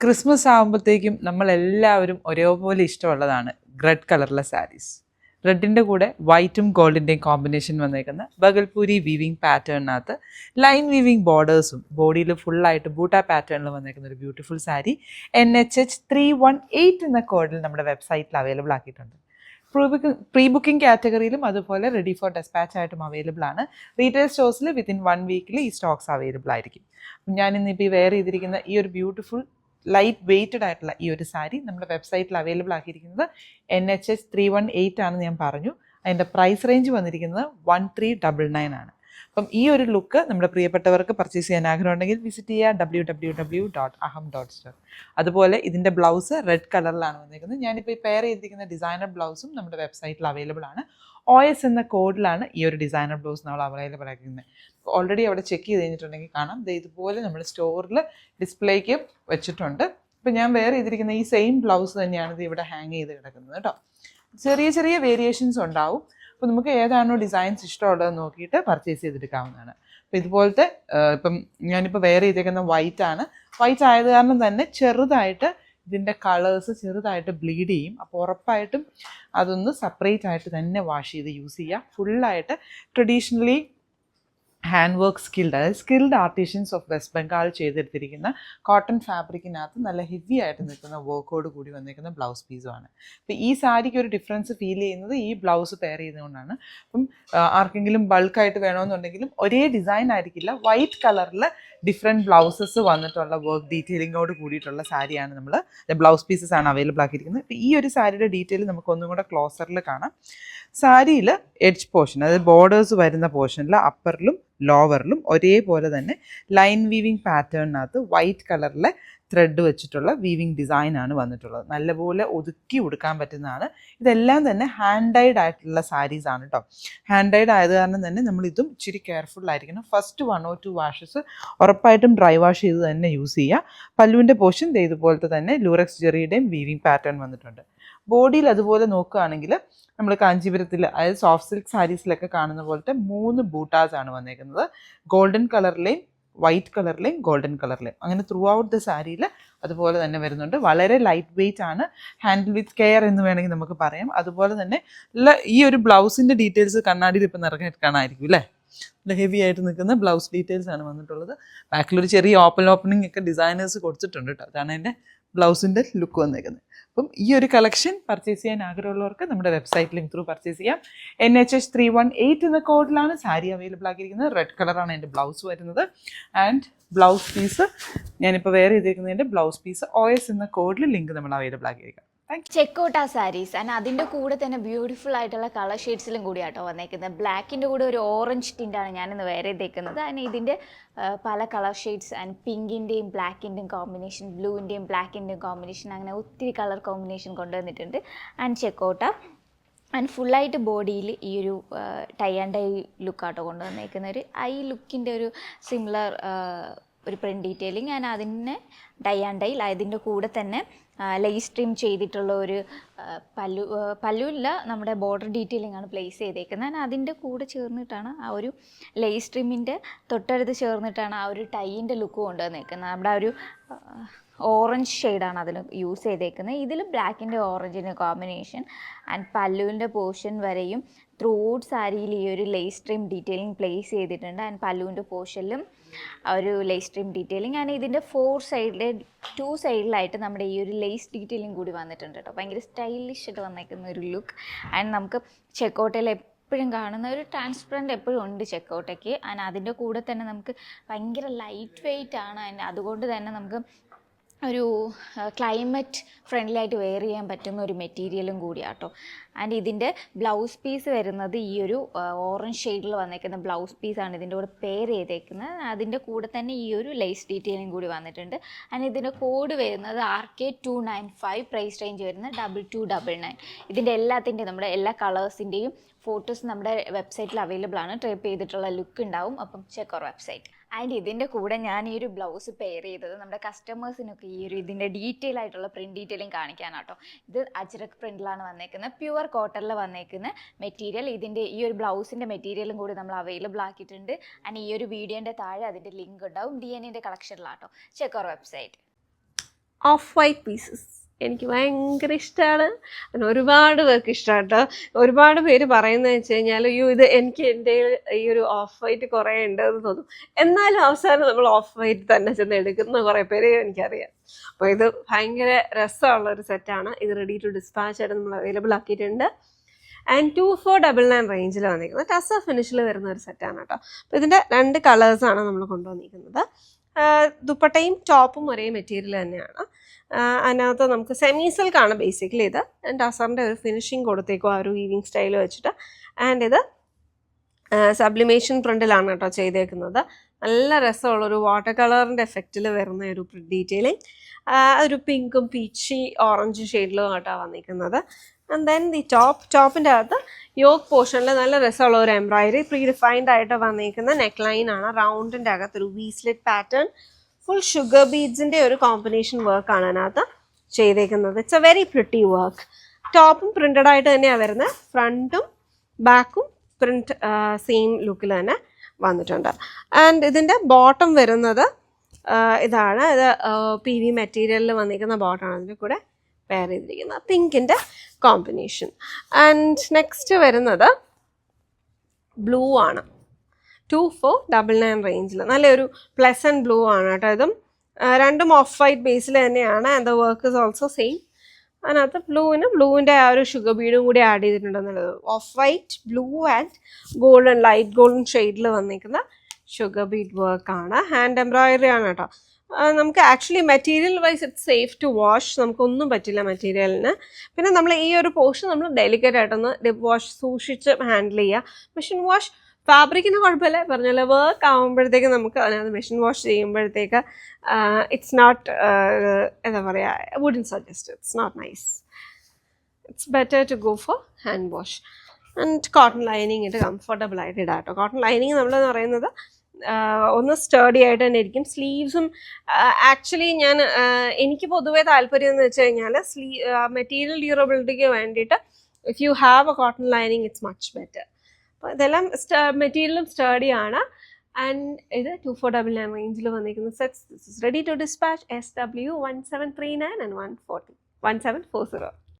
Christmas ആകുമ്പോഴത്തേക്കും നമ്മളെല്ലാവരും ഒരേപോലെ ഇഷ്ടമുള്ളതാണ് റെഡ് കളറിലെ സാരീസ്. റെഡിൻ്റെ കൂടെ വൈറ്റും ഗോൾഡിൻ്റെയും കോമ്പിനേഷൻ വന്നേക്കുന്ന ബഗൽപൂരി വീവിങ് പാറ്റേണിനകത്ത് ലൈൻ വീവിങ് ബോർഡേഴ്സും ബോഡിയിൽ ഫുള്ളായിട്ട് ബൂട്ട പാറ്റേണിൽ വന്നേക്കുന്ന ഒരു ബ്യൂട്ടിഫുൾ സാരി NHH 318 എന്ന കോഡിൽ നമ്മുടെ വെബ്സൈറ്റിൽ അവൈലബിൾ ആക്കിയിട്ടുണ്ട്. പ്രീ ബുക്കിംഗ് കാറ്റഗറിയിലും അതുപോലെ റെഡി ഫോർ ഡെസ്പാച്ച് ആയിട്ടും അവൈലബിൾ ആണ്. റീറ്റെയിൽ സ്റ്റോഴ്സിൽ വിത്തിൻ 1 വീക്കിൽ ഈ സ്റ്റോക്സ് അവൈലബിൾ ആയിരിക്കും. ഞാനിന്നിപ്പോൾ ഈ വെയർ ചെയ്തിരിക്കുന്ന ഈ ഒരു ബ്യൂട്ടിഫുൾ ലൈറ്റ് വെയ്റ്റഡ് ആയിട്ടുള്ള ഈ ഒരു സാരി നമ്മുടെ വെബ്സൈറ്റിൽ അവൈലബിൾ ആക്കിയിരിക്കുന്നത് NHH 318 ആണെന്ന് ഞാൻ പറഞ്ഞു. അതിൻ്റെ പ്രൈസ് റേഞ്ച് വന്നിരിക്കുന്നത് 1399 ആണ്. അപ്പം ഈ ഒരു ലുക്ക് നമ്മുടെ പ്രിയപ്പെട്ടവർക്ക് പർച്ചേസ് ചെയ്യാൻ ആഗ്രഹം ഉണ്ടെങ്കിൽ വിസിറ്റ് ചെയ്യുക www.aham.store. അതുപോലെ ഇതിൻ്റെ ബ്ലൗസ് റെഡ് കളറിലാണ് വന്നിരിക്കുന്നത്. ഞാനിപ്പോൾ ഈ പെയർ ചെയ്തിരിക്കുന്ന ഡിസൈനർ ബ്ലൗസും നമ്മുടെ വെബ്സൈറ്റിൽ അവൈലബിൾ ആണ്. OS എന്ന കോഡിലാണ് ഈ ഒരു ഡിസൈനർ ബ്ലൗസ് നമ്മൾ അവൈലബിൾ ആക്കുന്നത്. ഓൾറെഡി അവിടെ ചെക്ക് ചെയ്ത് കഴിഞ്ഞിട്ടുണ്ടെങ്കിൽ കാണാം, ഇതുപോലെ നമ്മൾ സ്റ്റോറിൽ ഡിസ്പ്ലേക്ക് വെച്ചിട്ടുണ്ട്. ഇപ്പം ഞാൻ വെയർ ചെയ്തിരിക്കുന്ന ഈ സെയിം ബ്ലൗസ് തന്നെയാണ് ഇത് ഇവിടെ ഹാങ് ചെയ്ത് കിടക്കുന്നത് കേട്ടോ. ചെറിയ ചെറിയ വേരിയേഷൻസ് ഉണ്ടാവും. അപ്പോൾ നമുക്ക് ഏതാണോ ഡിസൈൻസ് ഇഷ്ടമുള്ളത് നോക്കിയിട്ട് പർച്ചേസ് ചെയ്തെടുക്കാവുന്നതാണ്. അപ്പോൾ ഇതുപോലത്തെ ഇപ്പം ഞാനിപ്പോൾ വെയർ ചെയ്തേക്കുന്ന വൈറ്റ് ആണ്. വൈറ്റ് ആയത് കാരണം തന്നെ ചെറുതായിട്ട് ഇതിൻ്റെ കളേഴ്സ് ചെറുതായിട്ട് ബ്ലീഡ് ചെയ്യും. അപ്പോൾ ഉറപ്പായിട്ടും അതൊന്ന് സെപ്പറേറ്റ് ആയിട്ട് തന്നെ വാഷ് ചെയ്ത് യൂസ് ചെയ്യുക. ഫുള്ളായിട്ട് ട്രഡീഷണലി ഹാൻഡ് വർക്ക് സ്കിൽഡ്, അതായത് skilled artisans of west Bengal ചെയ്തെടുത്തിരിക്കുന്ന കോട്ടൺ ഫാബ്രിക്കിനകത്ത് നല്ല ഹെവി ആയിട്ട് നിൽക്കുന്ന വർക്കോട് കൂടി വന്നിരിക്കുന്ന ബ്ലൗസ് പീസുമാണ്. അപ്പോൾ ഈ സാരിക്ക് ഒരു ഡിഫറൻസ് ഫീൽ ചെയ്യുന്നത് ഈ ബ്ലൗസ് പെയർ ചെയ്യുന്നതുകൊണ്ടാണ്. അപ്പം ആർക്കെങ്കിലും ബൾക്കായിട്ട് വേണമെന്നുണ്ടെങ്കിലും ഒരേ ഡിസൈൻ ആയിരിക്കില്ല, വൈറ്റ് കളറിൽ ഡിഫറെൻറ്റ് ബ്ലൗസസ് വന്നിട്ടുള്ള വർക്ക് ഡീറ്റെയിലിങ്ങോട് കൂടിയിട്ടുള്ള സാരിയാണ് നമ്മൾ ബ്ലൗസ് പീസസ് ആണ് അവൈലബിൾ ആക്കിയിരിക്കുന്നത്. അപ്പോൾ ഈ ഒരു സാരിയുടെ ഡീറ്റെയിൽ നമുക്ക് ഒന്നും കൂടെ ക്ലോസറിൽ കാണാം. സാരിയിൽ എഡ്ജ് പോർഷൻ, അതായത് ബോർഡേഴ്സ് വരുന്ന പോർഷനിൽ അപ്പറിലും ലോവറിലും ഒരേപോലെ തന്നെ ലൈൻ വീവിങ് പാറ്റേണിനകത്ത് വൈറ്റ് കളറിലെ ത്രെഡ് വെച്ചിട്ടുള്ള വീവിങ് ഡിസൈനാണ് വന്നിട്ടുള്ളത്. നല്ലപോലെ ഒതുക്കി ഉടുക്കാൻ പറ്റുന്നതാണ്. ഇതെല്ലാം തന്നെ ഹാൻഡ് ഡൈഡ് ആയിട്ടുള്ള സാരീസ് ആണ് കേട്ടോ. ഹാൻഡ് ഡൈഡ് ആയത് കാരണം തന്നെ നമ്മൾ ഇതും ഇച്ചിരി കെയർഫുൾ ആയിരിക്കണം. ഫസ്റ്റ് 1 or 2 വാഷസ് ഉറപ്പായിട്ടും ഡ്രൈ വാഷ് ചെയ്ത് തന്നെ യൂസ് ചെയ്യുക. പല്ലുവിൻ്റെ പോർഷൻ ഇതുപോലത്തെ തന്നെ ലൂറക്സ് ജെറിയുടെയും വീവിങ് പാറ്റേൺ വന്നിട്ടുണ്ട്. ബോഡിയിൽ അതുപോലെ നോക്കുകയാണെങ്കിൽ നമ്മൾ കാഞ്ചീപുരത്തിൽ, അതായത് സോഫ്റ്റ് സിൽക്ക് സാരീസിലൊക്കെ കാണുന്ന പോലത്തെ 3 ബൂട്ടാസ് ആണ് വന്നേക്കുന്നത്. ഗോൾഡൻ കളറിലെയും വൈറ്റ് കളറിലെയും ഗോൾഡൻ കളറിലെയും അങ്ങനെ ത്രൂ ഔട്ട് ദ സാരിയിൽ അതുപോലെ തന്നെ വരുന്നുണ്ട്. വളരെ ലൈറ്റ് വെയ്റ്റ് ആണ്, ഹാൻഡിൽ വിത്ത് കെയർ എന്ന് വേണമെങ്കിൽ നമുക്ക് പറയാം. അതുപോലെ തന്നെ ഈ ഒരു ബ്ലൗസിൻ്റെ ഡീറ്റെയിൽസ് കണ്ണാടിയിൽ ഇപ്പം നിറഞ്ഞിട്ട് കാണാമായിരിക്കും അല്ലേ. നല്ല ഹെവി ആയിട്ട് നിൽക്കുന്ന ബ്ലൗസ് ഡീറ്റെയിൽസ് ആണ് വന്നിട്ടുള്ളത്. ബാക്കിലൊരു ചെറിയ ഓപ്പണിംഗ് ഒക്കെ ഡിസൈനേഴ്സ് കൊടുത്തിട്ടുണ്ട് കേട്ടോ. അതാണ് എൻ്റെ ബ്ലൗസിൻ്റെ ലുക്ക് വന്നേക്കുന്നത്. അപ്പം ഈ ഒരു കളക്ഷൻ പർച്ചേസ് ചെയ്യാൻ ആഗ്രഹമുള്ളവർക്ക് നമ്മുടെ വെബ്സൈറ്റ് ലിങ്ക് ത്രൂ പർച്ചേസ് ചെയ്യാം. NHH 318 എന്ന കോഡിലാണ് സാരി അവൈലബിൾ ആക്കിയിരിക്കുന്നത്. റെഡ് കളറാണ് എൻ്റെ ബ്ലൗസ് വരുന്നത്. ആൻഡ് ബ്ലൗസ് പീസ് ഞാനിപ്പോൾ വെയർ ചെയ്തിരിക്കുന്നതിൻ്റെ ബ്ലൗസ് പീസ് OS എന്ന കോഡിൽ ലിങ്ക് നമ്മൾ അവൈലബിൾ ആക്കിയിരിക്കാം. ചെക്കൗട്ട് ആ സാരീസ്. ആൻഡ് അതിൻ്റെ കൂടെ തന്നെ ബ്യൂട്ടിഫുൾ ആയിട്ടുള്ള കളർ ഷെയ്ഡ്സിലും കൂടി ആട്ടോ വന്നേക്കുന്നത്. ബ്ലാക്കിൻ്റെ കൂടെ ഒരു ഓറഞ്ച് ടിൻ്റാണ് ഞാനിന്ന് വെയർ ചെയ്തേക്കുന്നത്. അതിന് ഇതിൻ്റെ പല കളർ ഷെയ്ഡ്സ് ആൻഡ് പിങ്കിൻ്റെയും ബ്ലാക്കിൻ്റെയും കോമ്പിനേഷൻ, ബ്ലൂവിൻ്റെയും ബ്ലാക്കിൻ്റെയും കോമ്പിനേഷൻ, അങ്ങനെ ഒത്തിരി കളർ കോമ്പിനേഷൻ കൊണ്ടുവന്നിട്ടുണ്ട്. ആൻഡ് ചെക്കൗട്ട ആൻഡ് ഫുള്ളായിട്ട് ബോഡിയിൽ ഈ ഒരു ടൈ ആൻഡ് ഡൈ ലുക്കാട്ടോ കൊണ്ടുവന്നേക്കുന്ന ഒരു ഐ ലുക്കിൻ്റെ ഒരു സിമിലർ ഒരു പ്രിൻറ്റ് ഡീറ്റെയിലിംഗ്. ആൻഡ് അതിനെ ഡൈ ആൻഡ് ഡൈ അതിൻ്റെ കൂടെ തന്നെ ലേസ് ട്രിം ചെയ്തിട്ടുള്ള ഒരു പല്ലുവില്ല, നമ്മുടെ ബോർഡർ ഡീറ്റെയിലിംഗ് ആണ് പ്ലേസ് ചെയ്തേക്കുന്നത്. ആൻഡ് അതിൻ്റെ കൂടെ ചേർന്നിട്ടാണ് ആ ഒരു ലേസ് ട്രിമ്മിൻ്റെ തൊട്ടടുത്ത് ചേർന്നിട്ടാണ് ആ ഒരു ടൈയിൻ്റെ ലുക്ക് കൊണ്ടുവന്നേക്കുന്നത്. നമ്മുടെ ആ ഒരു ഓറഞ്ച് ഷെയ്ഡാണ് അതിന് യൂസ് ചെയ്തേക്കുന്നത്. ഇതിൽ ബ്ലാക്കിൻ്റെ ഓറഞ്ചിൻ്റെ കോമ്പിനേഷൻ. ആൻഡ് പല്ലുവിൻ്റെ പോർഷൻ വരെയും ത്രൂ ഔട്ട് സാരിയിൽ ഈ ഒരു ലേസ് ട്രിം ഡീറ്റെയിലിംഗ് പ്ലേസ് ചെയ്തിട്ടുണ്ട്. ആൻഡ് പല്ലുവിൻ്റെ പോർഷനിലും ആ ഒരു ലേസ് ട്രിം ഡീറ്റെയിലിംഗ്. ആൻഡ് ഇതിൻ്റെ 2 സൈഡിലായിട്ട് നമ്മുടെ ഈ ഒരു ലേസ് ഡീറ്റെയിലിംഗ് കൂടി വന്നിട്ടുണ്ട് കേട്ടോ. ഭയങ്കര സ്റ്റൈലിഷ് ആയിട്ട് വന്നേക്കുന്ന ഒരു ലുക്ക്. ആൻഡ് നമുക്ക് ചെക്കൗട്ടയിൽ എപ്പോഴും കാണുന്ന ഒരു ട്രാൻസ്പെറൻറ്റ് എപ്പോഴും ഉണ്ട് ചെക്കൗട്ടയ്ക്ക്. ആൻഡ് അതിൻ്റെ കൂടെ തന്നെ നമുക്ക് ഭയങ്കര ലൈറ്റ് വെയ്റ്റ് ആണ്. ആൻഡ് അതുകൊണ്ട് തന്നെ നമുക്ക് ഒരു ക്ലൈമറ്റ് ഫ്രണ്ട്ലി ആയിട്ട് വെയർ ചെയ്യാൻ പറ്റുന്ന ഒരു മെറ്റീരിയലും കൂടിയാട്ടോ. ആൻഡ് ഇതിൻ്റെ ബ്ലൗസ് പീസ് വരുന്നത് ഈ ഒരു ഓറഞ്ച് ഷെയ്ഡിൽ വന്നേക്കുന്ന ബ്ലൗസ് പീസാണ് ഇതിൻ്റെ കൂടെ പെയർ ചെയ്തേക്കുന്നത്. അതിൻ്റെ കൂടെ തന്നെ ഈ ഒരു ലേസ് ഡീറ്റെയിലിംഗ് കൂടി വന്നിട്ടുണ്ട്. ആൻഡ് ഇതിൻ്റെ കോഡ് വരുന്നത് RK295, പ്രൈസ് റേഞ്ച് വരുന്നത് 2299. ഇതിൻ്റെ എല്ലാത്തിൻ്റെയും നമ്മുടെ എല്ലാ കളേഴ്സിൻ്റെയും ഫോട്ടോസ് നമ്മുടെ വെബ്സൈറ്റിൽ അവൈലബിൾ ആണ്. ട്രേപ്പ് ചെയ്തിട്ടുള്ള ലുക്ക് ഉണ്ടാവും. അപ്പം ചെക്ക് അവർ വെബ്സൈറ്റ്. ആൻഡ് ഇതിൻ്റെ കൂടെ ഞാൻ ഈ ഒരു ബ്ലൗസ് പെയർ ചെയ്തത് നമ്മുടെ കസ്റ്റമേഴ്സിനൊക്കെ ഈ ഒരു ഇതിൻ്റെ ഡീറ്റെയിൽ ആയിട്ടുള്ള പ്രിൻറ്റ് ഡീറ്റെയിലിംഗ് കാണിക്കാനാട്ടോ. ഇത് അജ്രക് പ്രിൻറ്റിലാണ് വന്നേക്കുന്നത്, പ്യുവർ കോട്ടണിൽ വന്നേക്കുന്ന മെറ്റീരിയൽ. ഇതിൻ്റെ ഈ ഒരു ബ്ലൗസിൻ്റെ മെറ്റീരിയലും കൂടി നമ്മൾ അവൈലബിൾ ആക്കിയിട്ടുണ്ട്. ആൻഡ് ഈ ഒരു വീഡിയോൻ്റെ താഴെ അതിൻ്റെ ലിങ്ക് ഉണ്ടാവും. DNAൻ്റെ കളക്ഷനിലാട്ടോ. Check our website. Of white pieces എനിക്ക് ഭയങ്കര ഇഷ്ടമാണ്. പിന്നെ ഒരുപാട് പേർക്ക് ഇഷ്ടമാണ് കേട്ടോ. ഒരുപാട് പേര് പറയുന്നത് വെച്ച് കഴിഞ്ഞാൽ അയ്യോ ഇത് എനിക്ക് എൻ്റെ ഈ ഒരു ഓഫ് വൈറ്റ് കുറേ ഉണ്ട് എന്ന് തോന്നും. എന്നാലും അവസാനം നമ്മൾ ഓഫ് വൈറ്റ് തന്നെ ചെന്ന് എടുക്കുന്ന കുറേ പേര് എനിക്കറിയാം. അപ്പോൾ ഇത് ഭയങ്കര രസമുള്ള ഒരു സെറ്റാണ്. ഇത് റെഡി ടു ഡിസ്പാച്ച് ആയിട്ട് നമ്മൾ അവൈലബിൾ ആക്കിയിട്ടുണ്ട്. ആൻഡ് 2499 റേഞ്ചിൽ വന്നിരിക്കുന്നത് ടസ ഫിനിഷിൽ വരുന്ന ഒരു സെറ്റാണ് കേട്ടോ. അപ്പോൾ ഇതിൻ്റെ 2 കളേഴ്സാണ് നമ്മൾ കൊണ്ടുവന്നിരിക്കുന്നത്. ദുപ്പട്ടയും ടോപ്പും ഒരേ മെറ്റീരിയൽ തന്നെയാണ്. അതിനകത്ത് നമുക്ക് സെമി സിൽക്കാണ് ബേസിക്കലി ഇത്. ആൻഡ് ടസറിൻ്റെ ഒരു ഫിനിഷിങ് കൊടുത്തേക്കും ആ ഒരു വീവിങ് സ്റ്റൈൽ വെച്ചിട്ട്. ആൻഡ് ഇത് സബ്ലിമേഷൻ പ്രിൻറ്റിലാണ് കേട്ടോ ചെയ്തേക്കുന്നത്. നല്ല രസമുള്ളൊരു വാട്ടർ കളറിൻ്റെ എഫക്റ്റിൽ വരുന്ന ഒരു ഡീറ്റെയിലിങ്. ഒരു പിങ്കും പീച്ചി ഓറഞ്ച് ഷെയ്ഡിലും കേട്ടോ വന്നിരിക്കുന്നത്. ആൻഡ് ദെൻ ദി ടോപ്പിൻ്റെ അകത്ത് യോക്ക് പോർഷനിൽ നല്ല രസമുള്ള ഒരു എംബ്രോയിഡറി പ്രീ ഡിഫൈൻഡ് ആയിട്ട് വന്നിരിക്കുന്ന നെക്ക് ലൈനാണ്. റൗണ്ടിൻ്റെ അകത്ത് ഒരു വീസ്ലെറ്റ് പാറ്റേൺ ഫുൾ ഷുഗർ ബീഡ്സിൻ്റെ ഒരു കോമ്പിനേഷൻ വർക്കാണ് അതിനകത്ത് ചെയ്തേക്കുന്നത്. It's A very pretty work. ടോപ്പും പ്രിൻറ്റഡ് ആയിട്ട് തന്നെയാണ് വരുന്നത്. ഫ്രണ്ടും ബാക്കും പ്രിൻറ്റ് സെയിം ലുക്കിൽ തന്നെ വന്നിട്ടുണ്ട്. ആൻഡ് ഇതിൻ്റെ ബോട്ടം വരുന്നത് ഇതാണ്. ഇത് PV മെറ്റീരിയലിൽ വന്നിരിക്കുന്ന ബോട്ടമാണ്. അതിൻ്റെ കൂടെ പെയർ ചെയ്തിരിക്കുന്നത് പിങ്കിൻ്റെ കോമ്പിനേഷൻ. ആൻഡ് നെക്സ്റ്റ് വരുന്നത് ബ്ലൂ ആണ്. 2499 റേഞ്ചിൽ നല്ലൊരു പ്ലസൻറ്റ് ബ്ലൂ ആണ് കേട്ടോ. ഇതും രണ്ടും ഓഫ് വൈറ്റ് ബേസിൽ തന്നെയാണ്. And the work is also same. അതിനകത്ത് ബ്ലൂവിൻ്റെ ആ ഒരു ഷുഗർ ബീഡും കൂടി ആഡ് ചെയ്തിട്ടുണ്ടെന്നുള്ളത്. Off white, blue and golden, light golden ഷെയ്ഡിൽ വന്നിരിക്കുന്ന ഷുഗർ ബീഡ് വർക്കാണ്. ഹാൻഡ് എംബ്രോയിഡറി ആണ് കേട്ടോ. നമുക്ക് actually material wise it's safe to wash. നമുക്കൊന്നും പറ്റില്ല മെറ്റീരിയലിന്. പിന്നെ നമ്മൾ ഈ ഒരു പോർഷൻ നമ്മൾ ഡെലിക്കേറ്റ് ആയിട്ടൊന്ന് വാഷ് സൂക്ഷിച്ച് ഹാൻഡിൽ ചെയ്യുക. മെഷീൻ വാഷ് ഫാബ്രിക്കിന് കുഴപ്പമില്ല, പറഞ്ഞാൽ വർക്ക് ആകുമ്പോഴത്തേക്ക് നമുക്ക് അതിനകത്ത് മെഷീൻ വാഷ് ചെയ്യുമ്പോഴത്തേക്ക് ഇറ്റ്സ് നോട്ട് എന്താ പറയുക, wooden suggest, it's not nice. It's better to go for hand wash. And cotton lining ഇട്ട് കംഫർട്ടബിൾ ആയിട്ട് ഇടാം കേട്ടോ. കോട്ടൺ ലൈനിങ് നമ്മളെന്ന് പറയുന്നത് ഒന്ന് സ്റ്റേഡി ആയിട്ട് തന്നെ ഇരിക്കും. സ്ലീവ്സും ആക്ച്വലി എനിക്ക് പൊതുവേ താല്പര്യം എന്ന് വെച്ച് കഴിഞ്ഞാൽ മെറ്റീരിയൽ ഡ്യൂറബിലിറ്റിക്ക് വേണ്ടിയിട്ട് if you have A cotton lining it's much better. അപ്പോൾ ഇതെല്ലാം മെറ്റീരിയലും സ്റ്റേഡി ആണ്. ആൻഡ് ഇത് 2499 റേഞ്ചിൽ വന്നിരിക്കുന്ന sets. This is ready to dispatch SW1739 and 1740.